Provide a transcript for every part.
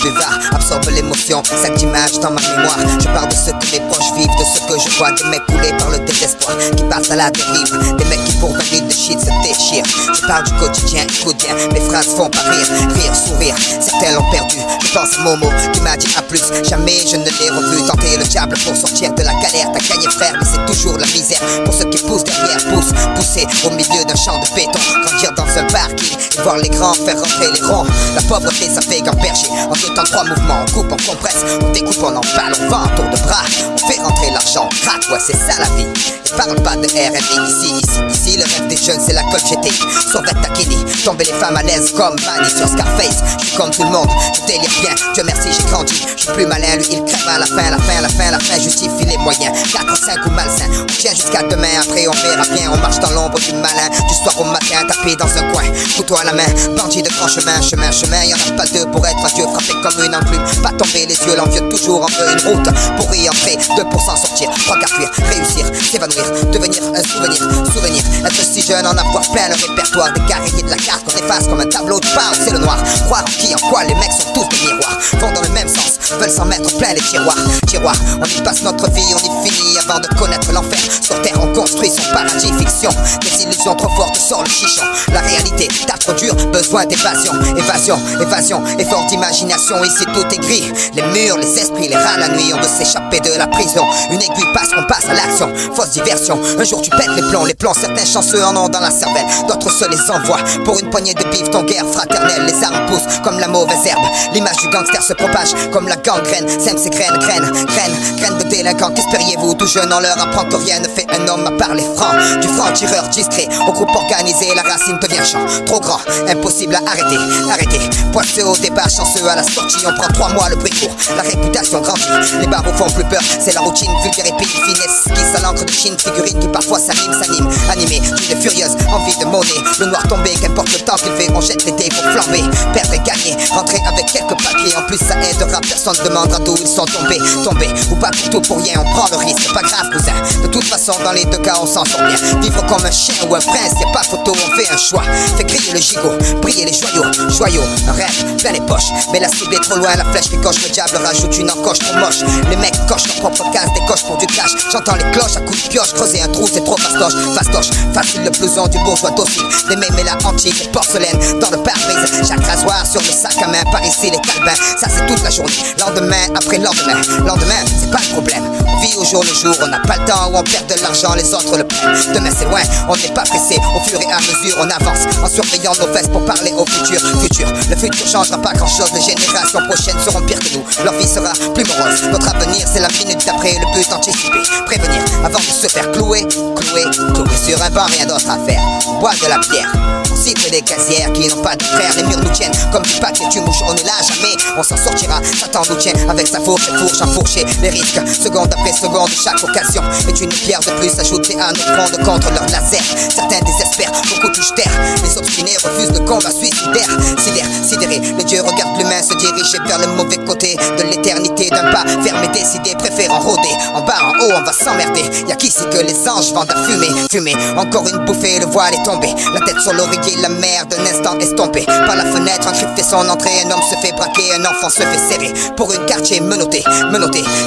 buvard absorbe l'émotion, sac d'images dans ma mémoire. Je parle de ce que mes proches vivent, de ce que je vois, des mecs coulés par le désespoir, qui partent à la dérive, des mecs qui pour 20 litres de shit se déchirent. Je parle du quotidien, écoute bien, mes phrases font pas rire, rire, sourire. Certains l'ont perdu, je pense à Momo qui m'a dit à plus. Jamais je ne l'ai revu tenter le diable pour sortir de la galère. T'as gagné frère, mais c'est toujours la misère pour ceux qui poussent derrière, pousser au milieu d'un champ de béton, grandir dans un parking et voir les grands faire rentrer les ronds. La pauvreté ça fait gamberger, en 2 temps 3 mouvements, on coupe, on compresse, on découpe, on emballe, on vend tour de bras, on fait rentrer l'argent, on craque, ouais c'est ça la vie. Et parle pas de RMI ici le rêve des jeunes c'est la colle GTI, sauvette Takini, tomber les femmes à l'aise comme Manny sur Scarface. Je suis comme tout le monde, je délire bien, Dieu merci j'ai grandi, je suis plus malin, lui il crève à la fin justifie les moyens, 4, 5 ou malsain, on tient jusqu'à demain, après on verra bien, on marche dans l'ombre du malin, du soir au matin, tapé dans un coin, couteau à la main, bandit de grand chemin, y'en a pas 2 pour être un dieu, frappé comme une enclume, pas tomber les yeux, l'envieux toujours en veut une route, pour y entrer, 2 pour s'en sortir, 3 quarts cuire, réussir, s'évanouir, devenir un souvenir, être si jeune, en avoir plein le répertoire, des carrés de la carte qu'on efface comme un tableau de bord, c'est le noir, croire en qui, en quoi, les mecs sont tous des miroirs, vont dans le même sens, veulent s'en mettre plein les tiroirs, on y passe notre vie, on y finit avant de connaître l'enfer, sur terre on construit son paradis fiction, des illusions trop fortes sur le chichon, la réalité t'as trop dur, besoin d'évasion, effort d'imagination, ici tout est gris, les murs, les esprits, les rats la nuit, on veut s'échapper de la prison, une aiguille passe, on passe à l'action, fausse diversion, un jour tu pètes les plombs, certains chanceux en ont dans la cervelle, d'autres se les envoient, pour une poignée de bif, ton guerre fraternelle, les armes poussent comme la mauvaise herbe, l'image du gangster se propage comme la gangrène, sème ses graines de délinquants, qu'espériez-vous, tout jeune on leur apprend que rien ne fait un homme à part les francs, du franc-tireur discret, au groupe organisé, la racine devient champ, trop grand, impossible à arrêter, poisseux au départ, chanceux à la sortie, on prend 3 mois le bruit court, la réputation grandit, les barreaux font plus peur, c'est la routine, vulgaire et pays finesse, qui à l'encre de Chine, figurine qui parfois s'anime, animé d'une furieuse envie de monnaie, le noir tombé, qu'importe le temps qu'il fait, on jette les dés pour flamber, perdre et gagner, rentrer avec quelques papiers, en plus ça aidera, personne demandera d'où ils sont tombés, ou pas pour tout pour rien, on prend le risque, pas grave cousin, de toute façon dans les 2 cas on s'en sort bien, vivre comme un chien ou un prince, y'a pas photo, on fait un choix, fait crier le gigot, briller les joyaux, un rêve, plein les poches, mais la cible est trop loin, la flèche ricoche, le diable rajoute une encoche trop moche, les mecs cochent leur propre case, décochent pour du cash, j'entends les cloches à coups de pioche, creuser un trou c'est trop fastoche, facile le blouson du bourgeois docile, des mémélas antiques et porcelaine, dans le pare-brise, chaque rasoir sur le sac à main, par ici les calbins, ça c'est toute la journée, lendemain après lendemain, c'est pas le problème, on vit au jour le jour, on n'a pas le temps où on perd de l'argent, les autres le prennent, demain c'est loin, on n'est pas pressé, au fur et à mesure on avance, en surveillant nos fesses pour parler au futur, le futur changera pas grand chose, les générations prochaines seront pires que nous, leur vie sera plus morose, notre avenir c'est la minute d'après, le but anticipé, prévenir avant de se faire clouer sur un banc, rien d'autre à faire, bois de la bière, on cible des casières qui n'ont pas de frères, les murs nous tiennent comme du papier, tu mouches, on est là jamais, on s'en sortira, Satan nous tient avec sa fourche enfourchée, les risques, seconde après seconde, chaque occasion est une pierre de plus ajoutée à notre fronde contre leur laser, certains désespèrent, beaucoup touchent terre, les obstinés refusent le combat suicidaire, sidérés, les dieux regardent l'humain se diriger vers le mauvais côté de l'éternité, d'un pas fermé, décidé, préférant rôder, en bas, en haut, on va s'emmerder, y'a qu'ici que les anges vendent à fumer, encore une bouffée, le voile est tombé, la tête sur l'oreiller, la mer d'un instant estompée, par la fenêtre, un cri fait son entrée, un homme se fait braquer, un enfant se fait serrer, pour une quartier menotté,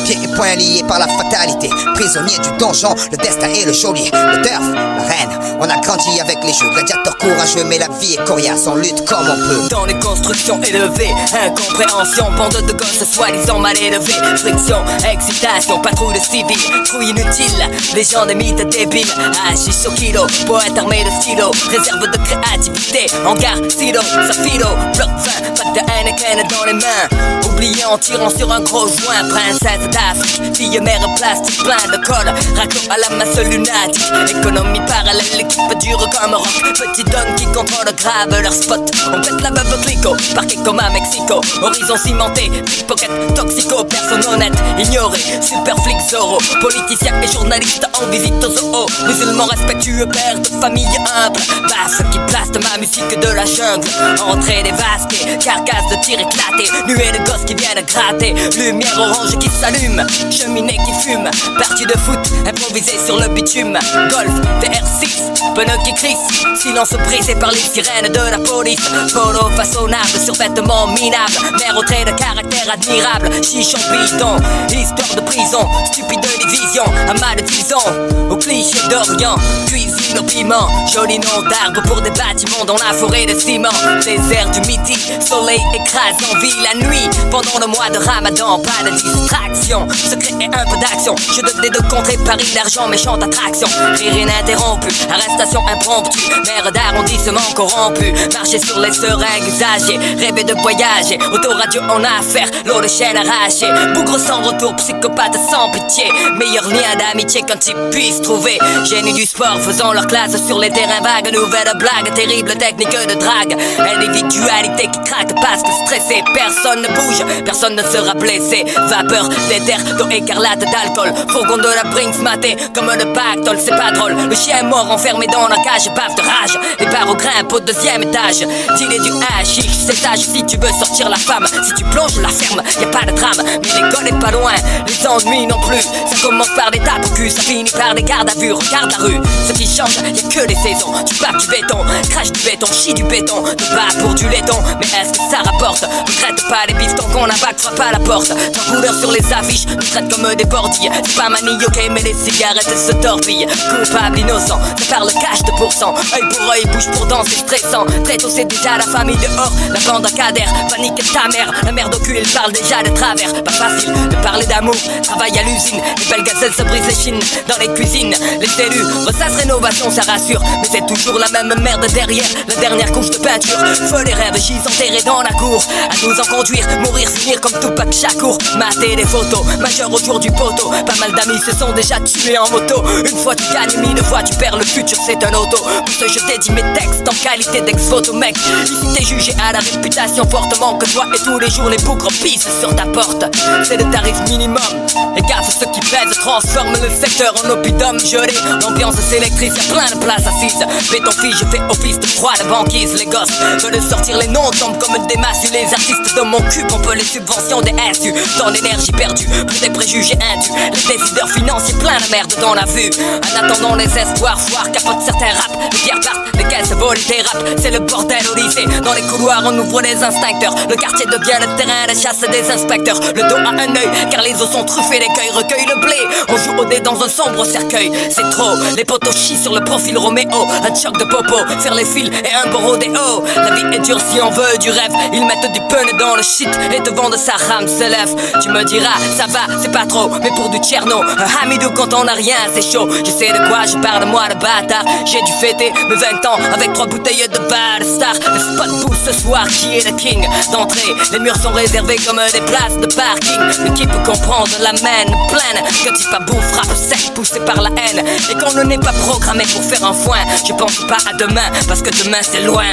pieds et poings liés par la fatalité, prisonnier du donjon, le destin est le geôlier, le turf, la reine, on a grandi avec les jeux, gladiateurs courageux, mais la vie est coriace, on lutte comme on peut. Dans les constructions élevées, incompréhension, bande de gosses soi-disant mal élevés, friction, excitation, patrouille de civils, trouille inutile, légende et mythes débiles, hachiche au kilo, poète armé de stylo, réserve de créativité, hangar, silo, safilo, bloc 20, pack de Heineken dans les mains, oublié en tirant sur un gros joint, princesse d'Afrique, fille mère plastique, plein de colle, raclo à la masse lunatique, économie parallèle, l'équipe dure comme rock, petit don qui contrôle grave leur spot, on pète la veuve clico, parquet comme à Mexico, horizon cimenté, pickpocket, toxico, personne honnête, ignoré, super flic Zorro, politicien et journaliste en visite au zoo, musulman respectueux, père de famille humble, basse qui blaste ma musique de la jungle, entrée dévastée, carcasse de tir éclaté, nuée de gosses qui viennent gratter, lumière orange qui s'allume, cheminée qui fume, partie de foot improvisée sur le bitume, golf, VR6, pneus qui crissent, silence brisé par les sirènes de la police. Polo façonnable sur vêtements minables, mère au trait de caractère admirable. Chichon bidon, histoire de prison, stupide division, amas de 10 ans, au cliché d'Orient. Cuisine au piment, joli nom d'arbre pour des bâtiments dans la forêt de ciment. Désert du midi, soleil écrase en vie la nuit. Pendant le mois de Ramadan, pas de distraction, secret et un peu d'action. Je devais de contrer Paris d'argent, méchante attraction. Rire ininterrompu, arrestation impromptue, maire d'arrondissement corrompu. Marcher sur les seringues usagées, rêver de voyager. Autoradio en affaire, l'eau de chaîne arrachée. Bougre sans retour, psychopathe sans pitié. Meilleur lien d'amitié qu'un type puisse trouver. Génie du sport, faisant leur classe sur les terrains vagues. Nouvelle blague, terrible technique de drague. Individualité qui craque parce que stressé. Personne ne bouge, personne ne sera blessé. Vapeur d'éther, d'eau écarlate, d'alcool. Fourgon de la Brinks maté comme le pactole, c'est pas drôle. Le chien mort enfermé dans la cage, bave de rage. Les barres au grimpe au 2e étage. Dealer du hashish, c'est sage si tu veux sortir la femme. Si tu plonges la ferme, y a pas de drame. Mais l'école est pas loin, les ennuis non plus. Ça commence par des tapes au cul, ça finit par des gardes à vue. Regarde la rue, ce qui change, y a que les saisons. Tu papes du béton, crache du béton, chie du béton. Te bats pour du laiton, mais est-ce que ça rapporte? Regrette pas les bifetons qu'on abaque, frappe à la porte. Tant couleur sur les affiches, nous traite comme des bordilles. C'est pas manioqué, mais les cigarettes se torpillent. Coupable, innocent, ça parle cash de pourcent. Œil pour œil, bouche pour danser, stressant. Très tôt, c'est déjà la famille dehors. La bande à cadère, panique ta mère. La merde au cul, elle parle déjà de travers. Pas facile de parler d'amour, travail à l'usine. Les belles gazelles se brisent les chines dans les cuisines. Les élus ressassent rénovation, ça rassure. Mais c'est toujours la même merde derrière la dernière couche de peinture. Feu les rêves, gis enterrés dans la cour. À 12 ans conduire, mourir, finir comme Tupac Shakur. Mater des photos, majeur au jour du poteau. Pas mal d'amis se sont déjà tués en moto. Une fois tu gagnes, 1000 fois tu perds, le futur c'est un auto. Pour ce je dédie mes textes en qualité d'ex-photo mec. Ici t'es jugé à la réputation fortement que toi et tous les jours les bougres pissent sur ta porte. C'est le tarif minimum. Et gaffe, ceux qui pèsent transforment le secteur en oppidum gelé. L'ambiance s'électrise, y'a plein de places assises. Béton fille, je fais office de froid de banquise. Les gosses veulent sortir les noms, tombent comme des massues. Les artistes de mon cul pompent les subventions des SU. Dans l'énergie perdue pour des préjugés indus. Les décideurs financiers plein de merde dans la vue. En attendant les espoirs, foire capote certains raps. Les pierres partent, les caisses volent, des raps. C'est le bordel au lycée. Dans les couloirs on ouvre les instincteurs. Le quartier devient le terrain de chasse des inspecteurs. Le dos à un œil car les os sont truffés. L'écueil recueille le blé. On joue au dé dans un sombre cercueil. C'est trop, les potos chient sur le profil Roméo. Un choc de popo, faire les fils et un beau rodéo. La vie est dure si on veut du rêve. Ils mettent du pun dans le shit et te vendent sa rame se lève. Tu me diras, ça va, c'est pas trop. Mais pour du Tcherno, un Hamidou quand on a rien, c'est chaud. Je sais de quoi je parle, moi de bâtard. J'ai dû fêter mes 20 ans avec 3 bouteilles de bar star. Le spot pousse ce soir, qui est le king d'entrée? Les murs sont réservés comme des places de parking. Mais qui peut comprendre la mène pleine? Que type à bout frappe sec, poussé par la haine. Et qu'on ne n'est pas programmé pour faire un foin. Je pense pas à demain, parce que demain c'est loin.